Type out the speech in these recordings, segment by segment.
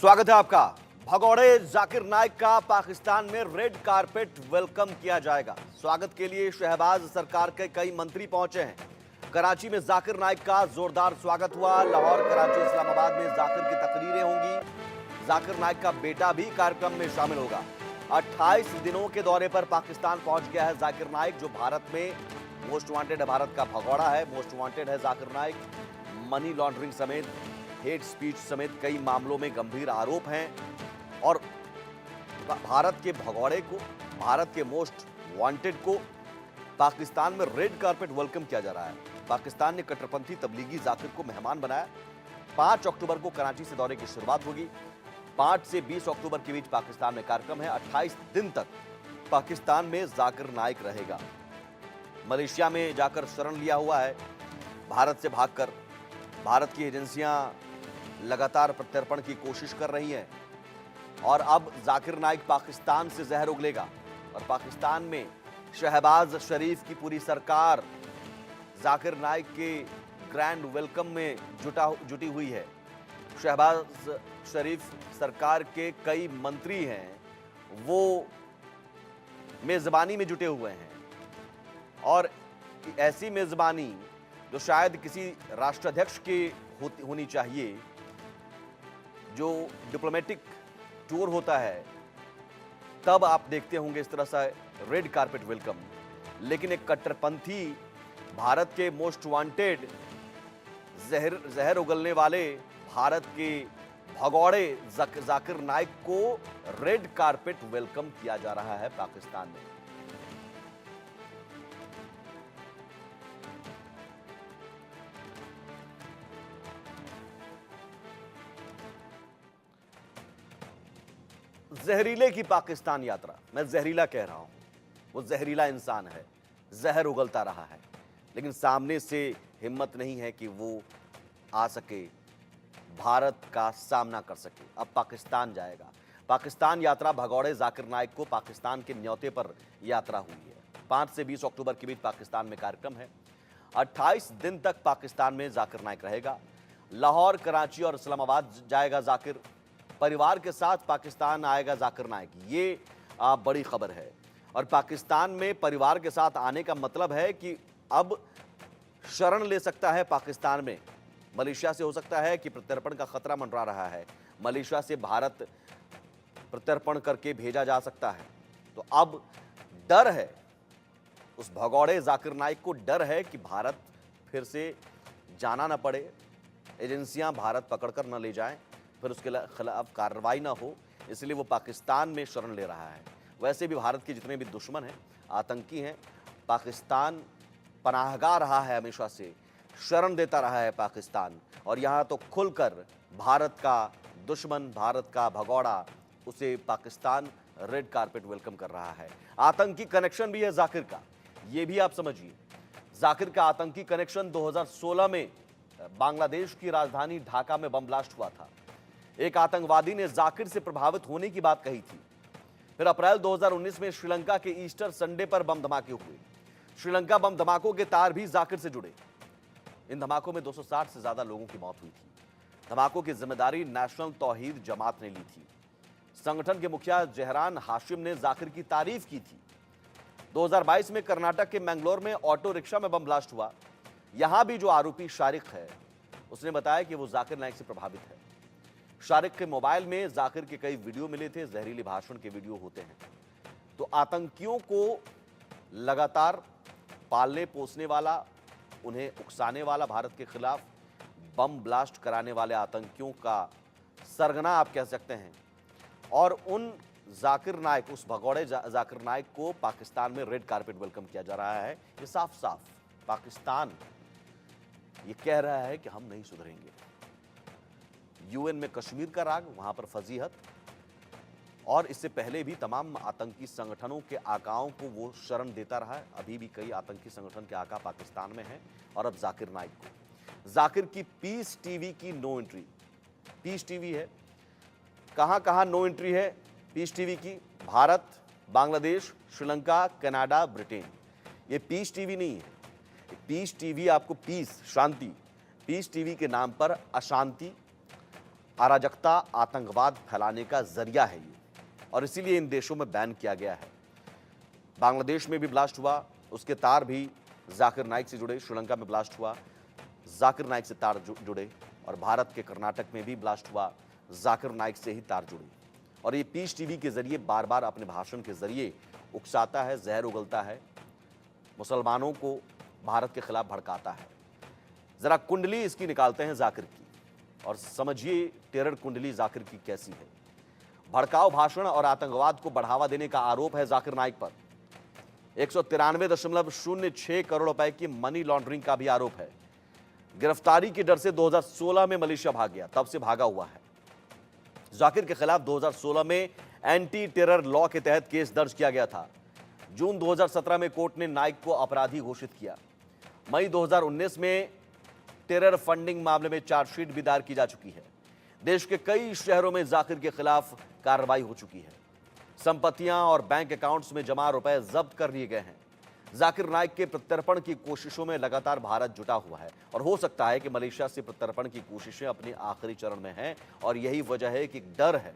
स्वागत है आपका। भगौड़े जाकिर नाइक का पाकिस्तान में रेड कारपेट वेलकम किया जाएगा। स्वागत के लिए शहबाज सरकार के कई मंत्री पहुंचे हैं। कराची में जाकिर नाइक का जोरदार स्वागत हुआ। लाहौर, कराची, इस्लामाबाद में जाकिर की तकरीरें होंगी। जाकिर नाइक का बेटा भी कार्यक्रम में शामिल होगा। 28 दिनों के दौरे पर पाकिस्तान पहुंच गया है जाकिर नाइक, जो भारत में मोस्ट वांटेड है। भारत का भगौड़ा है, मोस्ट वांटेड है जाकिर नाइक। मनी लॉन्ड्रिंग समेत, हेट स्पीच समेत कई मामलों में गंभीर आरोप हैं और भारत के भगौड़े को, भारत के मोस्ट वांटेड को पाकिस्तान में रेड कारपेट वेलकम किया जा रहा है। पाकिस्तान ने कट्टरपंथी तबलीगी जाकिर को मेहमान बनाया। 5 अक्टूबर को कराची से दौरे की शुरुआत होगी। 5 से 20 अक्टूबर के बीच पाकिस्तान में कार्यक्रम है। 28 दिन तक पाकिस्तान में जाकिर नाइक रहेगा। मलेशिया में जाकर शरण लिया हुआ है। भारत से भागकर भारत की एजेंसियां लगातार प्रत्यर्पण की कोशिश कर रही हैं और अब जाकिर नाइक पाकिस्तान से जहर उगलेगा और पाकिस्तान में शहबाज शरीफ की पूरी सरकार जाकिर नाइक के ग्रैंड वेलकम में जुटी हुई है। शहबाज शरीफ सरकार के कई मंत्री हैं, वो मेजबानी में जुटे हुए हैं और ऐसी मेजबानी जो शायद किसी राष्ट्राध्यक्ष की होनी चाहिए, जो डिप्लोमेटिक टूर होता है, तब आप देखते होंगे इस तरह सा रेड कारपेट वेलकम। लेकिन एक कट्टरपंथी, भारत के मोस्ट वांटेड, जहर उगलने वाले भारत के भगौड़े जाकिर नाइक को रेड कारपेट वेलकम किया जा रहा है पाकिस्तान में। जहरीले की पाकिस्तान यात्रा, मैं जहरीला कह रहा हूं, वो जहरीला इंसान है, जहर उगलता रहा है, लेकिन सामने से हिम्मत नहीं है कि वो आ सके, भारत का सामना कर सके। अब पाकिस्तान जाएगा। पाकिस्तान यात्रा, भगौड़े जाकिर नाइक को पाकिस्तान के न्योते पर यात्रा हुई है। 5 से 20 अक्टूबर के बीच पाकिस्तान में कार्यक्रम है। 28 दिन तक पाकिस्तान में जाकिर नाइक रहेगा। लाहौर, कराची और इस्लामाबाद जाएगा जाकिर। परिवार के साथ पाकिस्तान आएगा जाकिर नाइक, ये बड़ी खबर है। और पाकिस्तान में परिवार के साथ आने का मतलब है कि अब शरण ले सकता है पाकिस्तान में। मलेशिया से हो सकता है कि प्रत्यर्पण का खतरा मंडरा रहा है, मलेशिया से भारत प्रत्यर्पण करके भेजा जा सकता है। तो अब डर है, उस भगौड़े जाकिर नाइक को डर है कि भारत फिर से जाना ना पड़े, एजेंसियां भारत पकड़कर न ले जाएं, फिर उसके खिलाफ कार्रवाई ना हो, इसलिए वो पाकिस्तान में शरण ले रहा है। वैसे भी भारत के जितने भी दुश्मन हैं, आतंकी हैं, पाकिस्तान पनाहगाह रहा है, हमेशा से शरण देता रहा है पाकिस्तान। और यहाँ तो खुलकर भारत का दुश्मन, भारत का भगौड़ा, उसे पाकिस्तान रेड कारपेट वेलकम कर रहा है। आतंकी कनेक्शन भी है जाकिर का, ये भी आप समझिए। जाकिर का आतंकी कनेक्शन 2016 में बांग्लादेश की राजधानी ढाका में बम ब्लास्ट हुआ था। एक आतंकवादी ने जाकिर से प्रभावित होने की बात कही थी। फिर अप्रैल 2019 में श्रीलंका के ईस्टर संडे पर बम धमाके हुए। श्रीलंका बम धमाकों के तार भी जाकिर से जुड़े। इन धमाकों में 260 से ज्यादा लोगों की मौत हुई थी। धमाकों की जिम्मेदारी नेशनल तौहीद जमात ने ली थी। संगठन के मुखिया जहरान हाशिम ने जाकिर की तारीफ की थी। 2022 में कर्नाटक के मैंगलोर में ऑटो रिक्शा में बम ब्लास्ट हुआ। यहां भी जो आरोपी शारिक है, उसने बताया कि वो जाकिर नाइक से प्रभावित है। शारिक के मोबाइल में जाकिर के कई वीडियो मिले थे, जहरीले भाषण के वीडियो होते हैं। तो आतंकियों को लगातार पालने पोसने वाला, उन्हें उकसाने वाला, भारत के खिलाफ बम ब्लास्ट कराने वाले आतंकियों का सरगना आप कह सकते हैं। और उन जाकिर नाइक, उस भगौड़े जाकिर नाइक को पाकिस्तान में रेड कारपेट वेलकम किया जा रहा है। ये साफ साफ पाकिस्तान ये कह रहा है कि हम नहीं सुधरेंगे। यूएन में कश्मीर का राग, वहां पर फजीहत, और इससे पहले भी तमाम आतंकी संगठनों के आकाओं को वो शरण देता रहा है। अभी भी कई आतंकी संगठन के आका पाकिस्तान में हैं। और अब जाकिर नाइक को, जाकिर की पीस टीवी की नो एंट्री, पीस टीवी है, कहां कहां नो एंट्री है पीस टीवी की? Bharat, Bangladesh, Sri Lanka, Canada, Britain. ये पीस टीवी नहीं है। पीस टीवी आपको पीस, शांति, पीस टीवी के नाम पर अशांति, अराजकता, आतंकवाद फैलाने का जरिया है ये, और इसीलिए इन देशों में बैन किया गया है। बांग्लादेश में भी ब्लास्ट हुआ, उसके तार भी जाकिर नाइक से जुड़े। श्रीलंका में ब्लास्ट हुआ, जाकिर नाइक से तार जुड़े। और भारत के कर्नाटक में भी ब्लास्ट हुआ, जाकिर नाइक से ही तार जुड़ी। और ये पीस टीवी के जरिए बार बार अपने भाषण के जरिए उकसाता है, जहर उगलता है, मुसलमानों को भारत के खिलाफ भड़काता है। जरा कुंडली इसकी निकालते हैं जाकिर की, और समझिए टेरर कुंडली जाकिर की कैसी है। भड़काऊ भाषण और आतंकवाद को बढ़ावा देने का आरोप है जाकिर नाइक पर। 193.06 करोड़ रुपए की मनी लॉन्ड्रिंग का भी आरोप है। गिरफ्तारी के डर से 2016 में मलेशिया भाग गया, तब से भागा हुआ है। जाकिर के खिलाफ 2016 में एंटी टेरर लॉ के तहत केस दर्ज किया गया था। जून 2017 में कोर्ट ने नाइक को अपराधी घोषित किया। मई 2019 में टेरर फंडिंग मामले में चार्जशीट भी दायर की जा चुकी है। देश के कई शहरों में जाकिर के खिलाफ कार्रवाई हो चुकी है। संपत्तियां और बैंक अकाउंट्स में जमा रुपए जब्त कर लिए गए हैं। जाकिर नाइक के प्रत्यर्पण की कोशिशों में लगातार भारत जुटा हुआ है, और हो सकता है कि मलेशिया से प्रत्यर्पण की कोशिशें अपने आखिरी चरण में हैं। और यही वजह है कि डर है,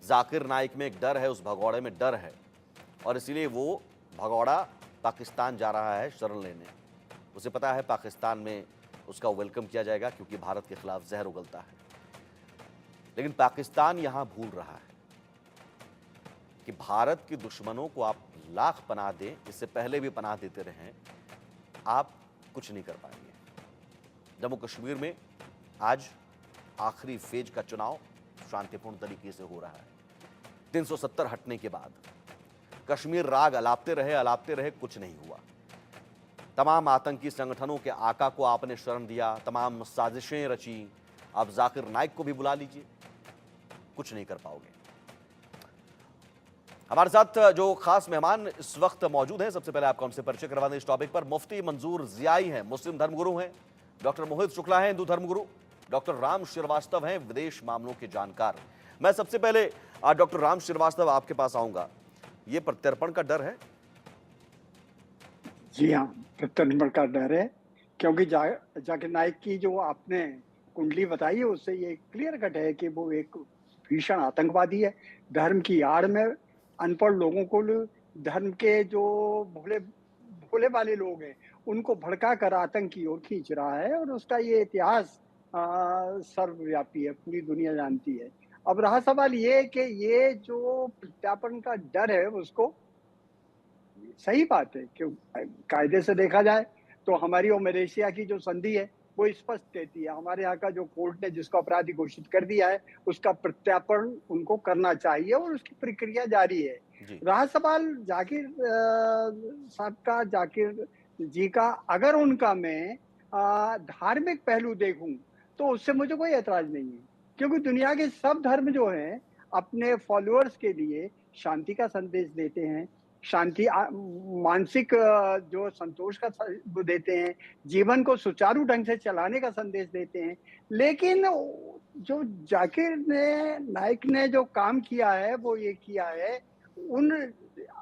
जाकिर नाइक में एक डर है, उस भगौड़े में डर है, और इसीलिए वो भगौड़ा पाकिस्तान जा रहा है शरण लेने। उसे पता है पाकिस्तान में उसका वेलकम किया जाएगा, क्योंकि भारत के खिलाफ जहर उगलता है। लेकिन पाकिस्तान यहां भूल रहा है कि भारत के दुश्मनों को आप लाख पनाह दें, इससे पहले भी पनाह देते रहे, आप कुछ नहीं कर पाएंगे। जम्मू कश्मीर में आज आखिरी फेज का चुनाव शांतिपूर्ण तरीके से हो रहा है। 370 हटने के बाद कश्मीर राग अलापते रहे, कुछ नहीं हुआ। तमाम आतंकी संगठनों के आका को आपने शरण दिया, तमाम साजिशें रची। आप जाकिर नाइक को भी बुला लीजिए, कुछ नहीं कर पाओगे। हमारे साथ जो खास मेहमान इस वक्त मौजूद हैं, सबसे पहले आपको हमसे परिचय करवा दें इस टॉपिक पर। मुफ्ती मंजूर जियाई हैं, मुस्लिम धर्मगुरु हैं। डॉक्टर मोहित शुक्ला हैं, हिंदू धर्मगुरु। डॉक्टर राम श्रीवास्तव हैं, विदेश मामलों के जानकार। मैं सबसे पहले डॉक्टर राम श्रीवास्तव आपके पास आऊंगा। ये प्रत्यर्पण का डर है? जी हाँ, प्रत्यर्पण का डर है, क्योंकि जाकिर नाइक की जो आपने कुंडली बताई है, उससे ये क्लियर कट है कि वो एक भीषण आतंकवादी है। धर्म की आड़ में अनपढ़ लोगों को, धर्म के जो भोले भोले वाले लोग हैं, उनको भड़का कर आतंक की ओर खींच रहा है, और उसका ये इतिहास सर्वव्यापी है, पूरी दुनिया जानती है। अब रहा सवाल ये कि ये जो प्रत्यार्पण का डर है, उसको सही बात है कि कायदे से देखा जाए तो हमारी और मलेशिया की जो संधि है वो स्पष्ट कहती है, हमारे यहाँ का जो कोर्ट ने जिसको अपराधी घोषित कर दिया है उसका प्रत्यार्पण उनको करना चाहिए, और उसकी प्रक्रिया जारी है। रहा सवाल जाकिर साहब का, जाकिर जी का, अगर उनका मैं धार्मिक पहलू देखूं तो उससे मुझे कोई ऐतराज नहीं है, क्योंकि दुनिया के सब धर्म जो हैं अपने फॉलोअर्स के लिए शांति का संदेश देते हैं, शांति मानसिक जो संतोष का वो देते हैं, जीवन को सुचारू ढंग से चलाने का संदेश देते हैं। लेकिन जो जाकिर नाइक ने जो काम किया है वो ये किया है, उन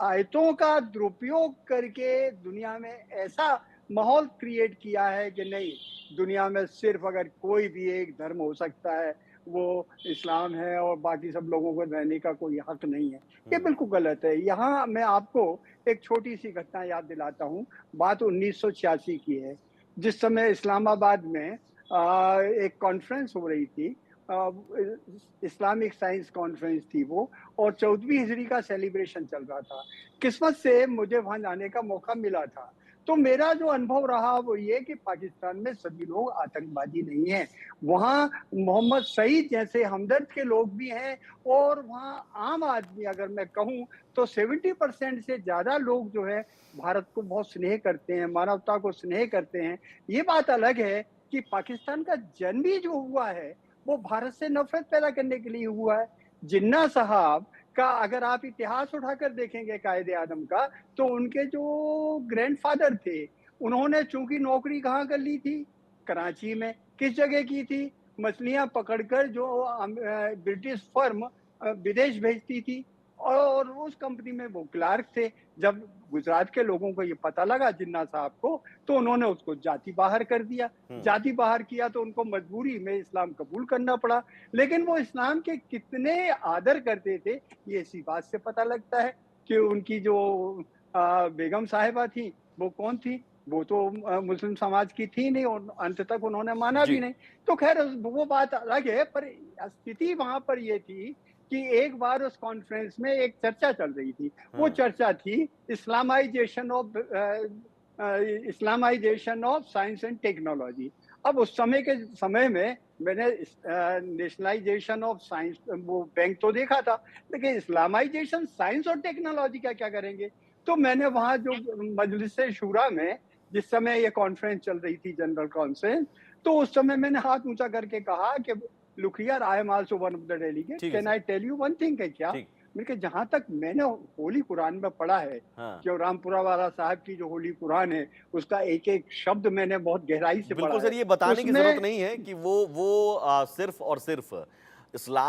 आयतों का दुरुपयोग करके दुनिया में ऐसा माहौल क्रिएट किया है कि नहीं, दुनिया में सिर्फ अगर कोई भी एक धर्म हो सकता है वो इस्लाम है, और बाकी सब लोगों को रहने का कोई हक नहीं है। ये बिल्कुल गलत है। यहाँ मैं आपको एक छोटी सी घटना याद दिलाता हूँ। बात 1986 की है, जिस समय इस्लामाबाद में एक कॉन्फ्रेंस हो रही थी, इस्लामिक साइंस कॉन्फ्रेंस थी वो, और 14वीं हिजरी का सेलिब्रेशन चल रहा था। किस्मत से मुझे वहां जाने का मौका मिला था। तो मेरा जो अनुभव रहा वो ये कि पाकिस्तान में सभी लोग आतंकवादी नहीं हैं। वहाँ मोहम्मद सईद जैसे हमदर्द के लोग भी हैं, और वहाँ आम आदमी, अगर मैं कहूँ तो 70% से ज्यादा लोग जो है भारत को बहुत स्नेह करते हैं, मानवता को स्नेह करते हैं। ये बात अलग है कि पाकिस्तान का जन्म ही जो हुआ है वो भारत से नफरत पैदा करने के लिए हुआ है। जिन्ना साहब का अगर आप इतिहास उठाकर देखेंगे कायदे आदम का, तो उनके जो ग्रैंडफादर थे, उन्होंने चूंकि नौकरी कहाँ कर ली थी, कराची में। किस जगह की थी? मछलियां पकड़कर जो ब्रिटिश फर्म विदेश भेजती थी, और उस कंपनी में वो क्लार्क थे। जब गुजरात के लोगों को ये पता लगा जिन्ना साहब को, तो उन्होंने उसको जाति बाहर कर दिया। जाति बाहर किया तो उनको मजबूरी में इस्लाम कबूल करना पड़ा। लेकिन वो इस्लाम के कितने आदर करते थे, ये इसी बात से पता लगता है कि उनकी जो बेगम साहिबा थी, वो कौन थी? वो तो मुस्लिम समाज की थी नहीं और अंत तक उन्होंने माना जी। भी नहीं। तो खैर वो बात अलग है, पर स्थिति वहाँ पर ये थी कि एक बार उस कॉन्फ्रेंस में एक चर्चा चल रही थी। वो चर्चा थी Islamisation of science and technology. अब उस समय में मैंने नेशनलाइजेशन ऑफ साइंस वो बैंक तो देखा था, लेकिन इस्लामाइजेशन साइंस और टेक्नोलॉजी का क्या करेंगे? तो मैंने वहाँ जो मजलिस शूरा में जिस समय ये कॉन्फ्रेंस चल रही थी, जनरल कॉन्फ्रेंस, तो उस समय मैंने हाथ ऊंचा करके कहा कि look here, I am also one of the delegate, ठीक है can sir. I tell you one thing? है क्या? ठीक। मैंने कहा जहां तक मैंने होली कुरान में पढ़ा है हाँ। कि रामपुरा वाला साहब की जो होली कुरान है, उसका एक एक शब्द मैंने बहुत गहराई से बिल्कुल पढ़ा सर, है, ये बताने की ज़रूरत उसमें नहीं है कि वो सिर्फ़ और सिर्फ़ इस्लाम